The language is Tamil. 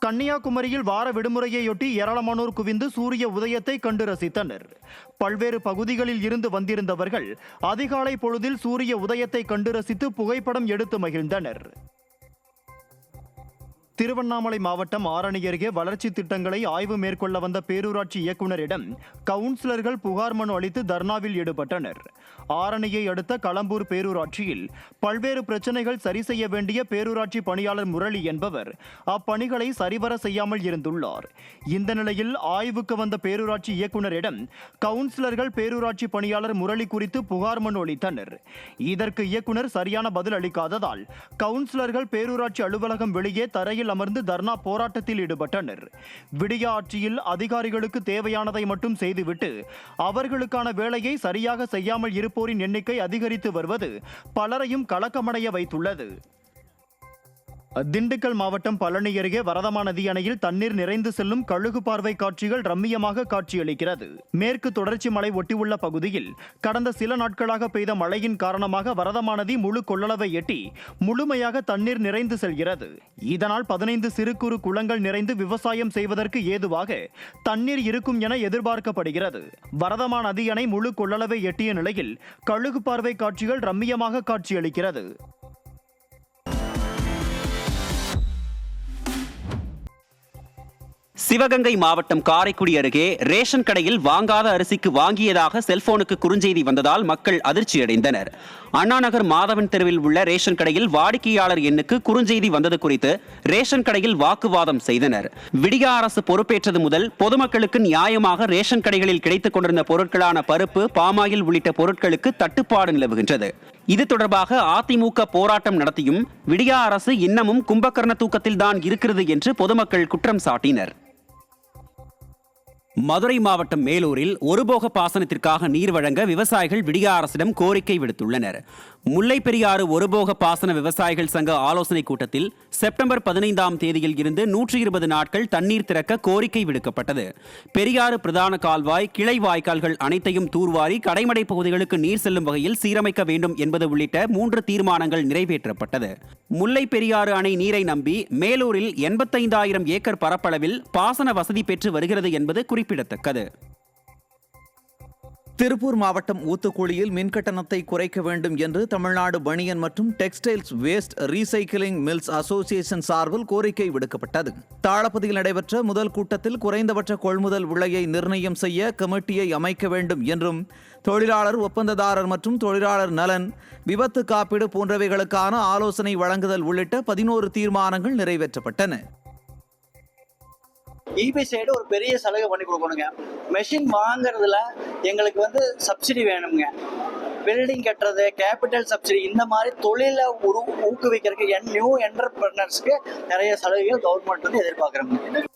கன்னியாகுமரியில் வார விடுமுறையொட்டி ஏராளமானோர் குவிந்து சூரிய உதயத்தை கண்டு ரசித்தனர். பல்வேறு பகுதிகளில் இருந்து வந்திருந்தவர்கள் அதிகாலை பொழுதில் சூரிய உதயத்தை கண்டு ரசித்து புகைப்படம் எடுத்து மகிழ்ந்தனர். திருவண்ணாமலை மாவட்டம் ஆரணி அருகே வளர்ச்சி திட்டங்களை ஆய்வு மேற்கொள்ள வந்த பேரூராட்சி இயக்குநரிடம் கவுன்சிலர்கள் புகார் மனு அளித்து தர்ணாவில் ஈடுபட்டனர். ஆரணியை அடுத்த களம்பூர் பேரூராட்சியில் பல்வேறு பிரச்சனைகள் சரி செய்ய வேண்டிய பேரூராட்சி பணியாளர் முரளி என்பவர் அப்பணிகளை சரிவர செய்யாமல் இருந்துள்ளார். இந்த நிலையில் ஆய்வுக்கு வந்த பேரூராட்சி இயக்குநரிடம் கவுன்சிலர்கள் பேரூராட்சி பணியாளர் முரளி குறித்து புகார் மனு அளித்தனர். இதற்கு இயக்குநர் சரியான பதில் அளிக்காததால் கவுன்சிலர்கள் பேரூராட்சி அலுவலகம் வெளியே தரையில் அமர்ந்து தர்ணா போராட்டத்தில் ஈடுபட்டனர். விடிய ஆட்சியில் அதிகாரிகளுக்கு தேவையானதை மட்டும் செய்துவிட்டு அவர்களுக்கான வேலையை சரியாக செய்யாமல் இருப்போரின் எண்ணிக்கை அதிகரித்து வருவது பலரையும் கலக்கமடைய வைத்துள்ளது. திண்டுக்கல் மாவட்டம் பழனி அருகே வரதமா நதி அணையில் தண்ணீர் நிறைந்து செல்லும் கழுகு பார்வை காட்சிகள் ரம்மியமாக காட்சியளிக்கிறது. மேற்கு தொடர்ச்சி மலை ஒட்டியுள்ள பகுதியில் கடந்த சில நாட்களாக பெய்த மழையின் காரணமாக வரதமா நதி முழு கொள்ளளவை எட்டி முழுமையாக தண்ணீர் நிறைந்து செல்கிறது. இதனால் 15 சிறு குறு குளங்கள் நிறைந்து விவசாயம் செய்வதற்கு ஏதுவாக தண்ணீர் இருக்கும் என எதிர்பார்க்கப்படுகிறது. வரதமா நதி அணை முழு கொள்ளளவை எட்டிய நிலையில் கழுகு பார்வை காட்சிகள் ரம்மியமாக காட்சியளிக்கிறது. சிவகங்கை மாவட்டம் காரைக்குடி அருகே ரேஷன் கடையில் வாங்காத அரிசிக்கு வாங்கியதாக செல்போனுக்கு குறுஞ்செய்தி வந்ததால் மக்கள் அதிர்ச்சியடைந்தனர். அண்ணாநகர் மாதவன் தெருவில் உள்ள ரேஷன் கடையில் வாடிக்கையாளர் எண்ணுக்கு குறுஞ்செய்தி வந்தது குறித்து ரேஷன் கடையில் வாக்குவாதம் செய்தனர். விடிய அரசு பொறுப்பேற்றது முதல் பொதுமக்களுக்கு நியாயமாக ரேஷன் கடைகளில் கிடைத்துக் கொண்டிருந்த பொருட்களான பருப்பு, பாமாயில் உள்ளிட்ட பொருட்களுக்கு தட்டுப்பாடு நிலவுகின்றது. இது தொடர்பாக அதிமுக போராட்டம் நடத்தியும் விடிய அரசு இன்னமும் கும்பகர்ண தூக்கத்தில் தான் இருக்கிறது என்று பொதுமக்கள் குற்றம் சாட்டினர். மதுரை மாவட்டம் மேலூரில் ஒருபோக பாசனத்திற்காக நீர் வழங்க விவசாயிகள் விடிய அரசிடம் கோரிக்கை விடுத்துள்ளனர். முல்லை பெரியாறு ஒருபோக பாசன விவசாயிகள் சங்க ஆலோசனை கூட்டத்தில் செப்டம்பர் 15ஆம் தேதியில் இருந்து 120 நாட்கள் தண்ணீர் திறக்க கோரிக்கை விடுக்கப்பட்டது. பெரியாறு பிரதான கால்வாய், கிளை வாய்க்கால்கள் அனைத்தையும் தூர்வாரி கடைமடை பகுதிகளுக்கு நீர் செல்லும் வகையில் சீரமைக்க வேண்டும் என்பது உள்ளிட்ட 3 தீர்மானங்கள் நிறைவேற்றப்பட்டது. முல்லை பெரியாறு அணை நீரை நம்பி மேலூரில் 85,000 ஏக்கர் பரப்பளவில் பாசன வசதி பெற்று வருகிறது என்பது குறிப்பிடத்தக்கது. திருப்பூர் மாவட்டம் ஊத்துக்குளியில் மின்கட்டணத்தை குறைக்க வேண்டும் என்று தமிழ்நாடு பனியன் மற்றும் textiles waste recycling mills association சார்பில் கோரிக்கை விடுக்கப்பட்டது. தாளப்பதியில் நடைபெற்ற முதல் கூட்டத்தில் குறைந்தபட்ச கொள்முதல் விலையை நிர்ணயம் செய்ய கமிட்டியை அமைக்க வேண்டும் என்றும், தொழிலாளர் ஒப்பந்ததாரர் மற்றும் தொழிலாளர் நலன், விபத்து காப்பீடு போன்றவைகளுக்கான ஆலோசனை வழங்குதல் உள்ளிட்ட 11 தீர்மானங்கள் நிறைவேற்றப்பட்டன. இபி சைடு ஒரு பெரிய சலுகை பண்ணி கொடுக்கணுங்க. மெஷின் வாங்குறதுல எங்களுக்கு சப்சிடி வேணுங்க. பில்டிங் கட்டுறது, கேபிட்டல் சப்சிடி, இந்த மாதிரி தொழிலை ஊக்குவிக்கிறதுக்கு நியூ என்டர்பிரினர்ஸ்க்கு நிறைய சலுகைகள் கவர்மெண்ட் எதிர்பார்க்குறாங்க.